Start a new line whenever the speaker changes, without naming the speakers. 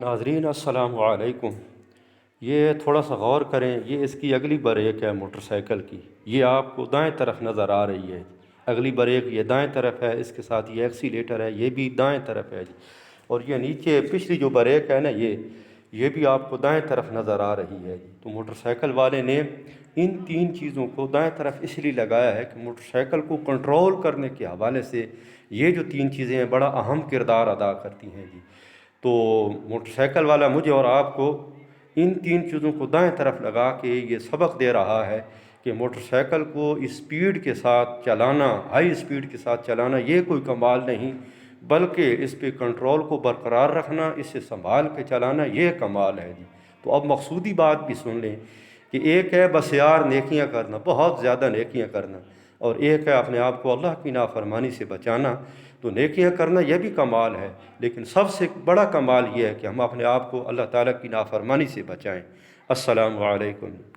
ناظرین السلام علیکم۔ یہ تھوڑا سا غور کریں، یہ اس کی اگلی بریک ہے موٹر سائیکل کی، یہ آپ کو دائیں طرف نظر آ رہی ہے۔ اگلی بریک یہ دائیں طرف ہے، اس کے ساتھ یہ ایکسیلیٹر ہے، یہ بھی دائیں طرف ہے جی۔ اور یہ نیچے پچھلی جو بریک ہے نا، یہ بھی آپ کو دائیں طرف نظر آ رہی ہے جی۔ تو موٹر سائیکل والے نے ان تین چیزوں کو دائیں طرف اس لیے لگایا ہے کہ موٹر سائیکل کو کنٹرول کرنے کے حوالے سے یہ جو تین چیزیں ہیں بڑا اہم کردار ادا کرتی ہیں جی۔ تو موٹر سائیکل والا مجھے اور آپ کو ان تین چیزوں کو دائیں طرف لگا کے یہ سبق دے رہا ہے کہ موٹر سائیکل کو اسپیڈ کے ساتھ چلانا، ہائی اسپیڈ کے ساتھ چلانا یہ کوئی کمال نہیں، بلکہ اس پہ کنٹرول کو برقرار رکھنا، اسے سنبھال کے چلانا یہ کمال ہے جی۔ تو اب مقصودی بات بھی سن لیں کہ ایک ہے بس یار نیکیاں کرنا، بہت زیادہ نیکیاں کرنا، اور ایک ہے اپنے آپ کو اللہ کی نافرمانی سے بچانا۔ تو نیکیاں کرنا یہ بھی کمال ہے، لیکن سب سے بڑا کمال یہ ہے کہ ہم اپنے آپ کو اللہ تعالیٰ کی نافرمانی سے بچائیں۔ السلام علیکم۔